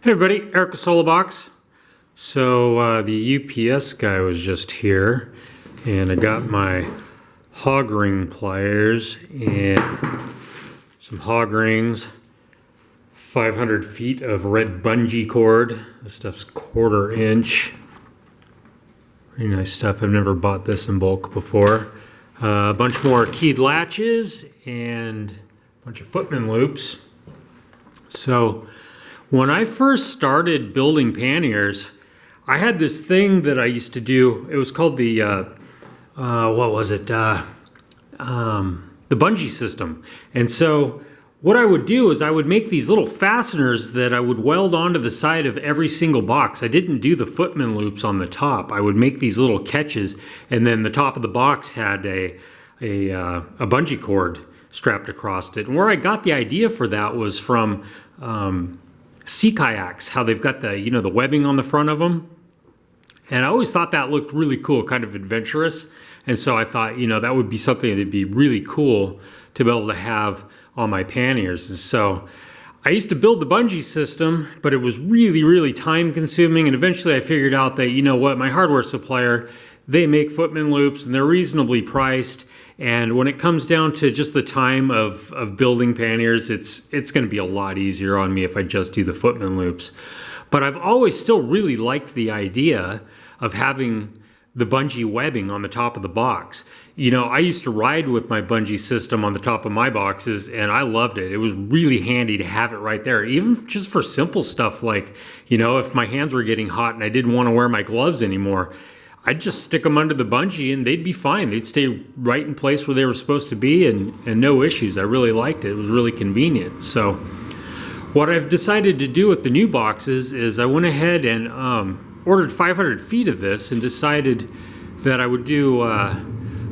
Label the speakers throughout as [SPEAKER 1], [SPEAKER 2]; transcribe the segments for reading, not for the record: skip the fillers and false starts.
[SPEAKER 1] Hey everybody, Eric with Solobox. So the UPS guy was just here and I got my hog ring pliers and some hog rings, 500 feet of red bungee cord. This stuff's 1/4 inch. Pretty nice stuff. I've never bought this in bulk before. A bunch more keyed latches and a bunch of footman loops. So when I first started building panniers, I had this thing that I used to do. It was called the, what was it? The bungee system. And so what I would do is I would make these little fasteners that I would weld onto the side of every single box. I didn't do the footman loops on the top. I would make these little catches, and then the top of the box had a bungee cord strapped across it. And where I got the idea for that was from sea kayaks, how they've got the, the webbing on the front of them. And I always thought that looked really cool, kind of adventurous. And so I thought, that would be something that'd be really cool to be able to have on my panniers. And so I used to build the bungee system, but it was really, really time consuming. And eventually I figured out that, my hardware supplier, they make footman loops and they're reasonably priced. And when it comes down to just the time of building panniers, it's going to be a lot easier on me if I just do the footman loops. But I've always still really liked the idea of having the bungee webbing on the top of the box. I used to ride with my bungee system on the top of my boxes and I loved it. It was really handy to have it right there, even just for simple stuff like, if my hands were getting hot and I didn't want to wear my gloves anymore, I'd just stick them under the bungee and they'd be fine. They'd stay right in place where they were supposed to be and no issues. I really liked it. It was really convenient. So what I've decided to do with the new boxes is I went ahead and ordered 500 feet of this and decided that I would do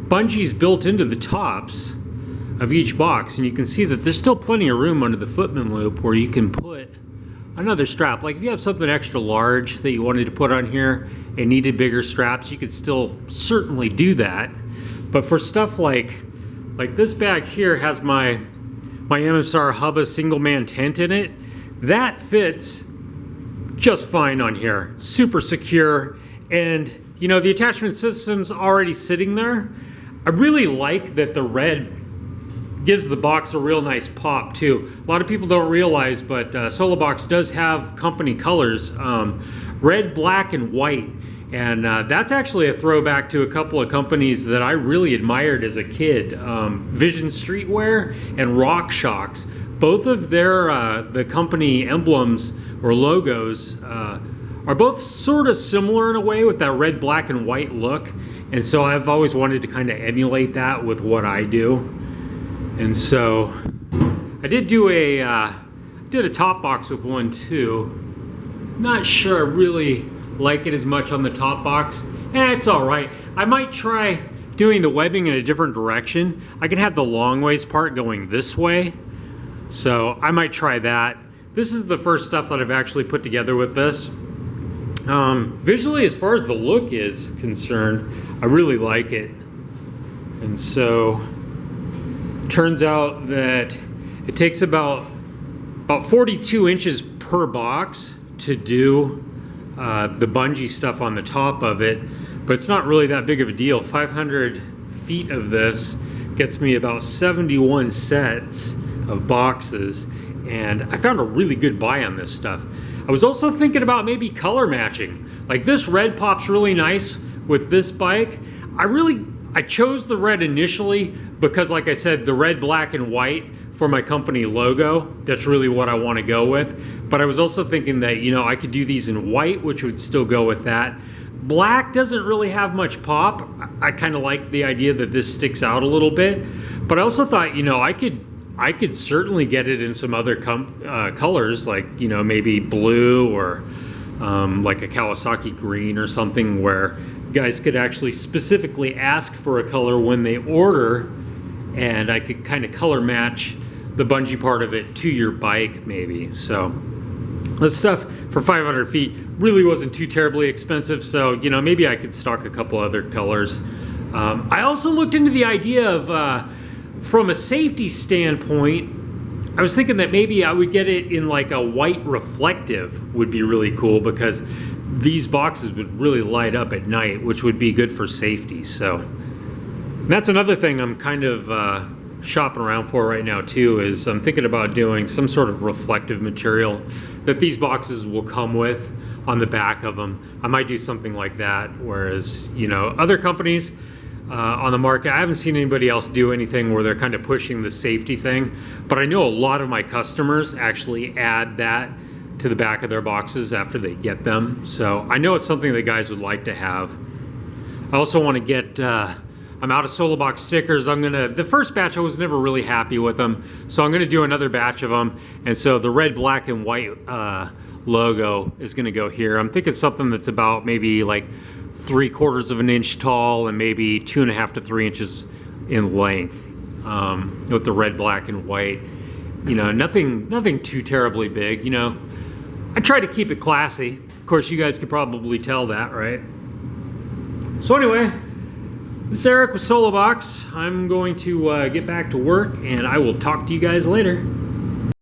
[SPEAKER 1] bungees built into the tops of each box. And you can see that there's still plenty of room under the footman loop where you can put another strap. Like if you have something extra large that you wanted to put on here and needed bigger straps, you could still certainly do that. But for stuff like this bag here has my MSR Hubba single man tent in it. That fits just fine on here. Super secure. And the attachment system's already sitting there. I really like that the red gives the box a real nice pop too. A lot of people don't realize, but Solobox does have company colors, red, black, and white. And that's actually a throwback to a couple of companies that I really admired as a kid. Vision Streetwear and Rock Shocks. Both of their the company emblems or logos are both sort of similar in a way with that red, black, and white look. And so I've always wanted to kind of emulate that with what I do. And so I did do a top box with one too. Not sure I really like it as much on the top box. It's all right. I might try doing the webbing in a different direction. I can have the long ways part going this way. So I might try that. This is the first stuff that I've actually put together with this. Visually, as far as the look is concerned, I really like it. And so turns out that it takes about 42 inches per box to do the bungee stuff on the top of it, but it's not really that big of a deal. 500 feet of this gets me about 71 sets of boxes, and I found a really good buy on this stuff. I was also thinking about maybe color matching. Like this red pops really nice with this bike. I chose the red initially because, like I said, the red, black, and white for my company logo, that's really what I want to go with. But I was also thinking that, I could do these in white, which would still go with that. Black doesn't really have much pop. I kind of like the idea that this sticks out a little bit. But I also thought, I could certainly get it in some other colors, like, maybe blue or like a Kawasaki green or something, where guys could actually specifically ask for a color when they order, and I could kind of color match the bungee part of it to your bike maybe. So this stuff for 500 feet really wasn't too terribly expensive, so maybe I could stock a couple other colors. I also looked into the idea of from a safety standpoint, I was thinking that maybe I would get it in like a white reflective would be really cool, because these boxes would really light up at night, which would be good for safety. So that's another thing I'm kind of shopping around for right now too, is I'm thinking about doing some sort of reflective material that these boxes will come with on the back of them. I might do something like that, whereas, you know, other companies on the market, I haven't seen anybody else do anything where they're kind of pushing the safety thing, but I know a lot of my customers actually add that to the back of their boxes after they get them. So I know it's something that guys would like to have. I also want to get, I'm out of Solo Box stickers. The first batch I was never really happy with them, so I'm gonna do another batch of them. And so the red, black, and white logo is gonna go here. I'm thinking something that's about maybe like 3/4 of an inch tall and maybe 2.5 to 3 inches in length, with the red, black, and white. You know, nothing too terribly big. You know, I try to keep it classy. Of course, you guys could probably tell that, right? So anyway, this is Eric with Solo Box. I'm going to get back to work, and I will talk to you guys later.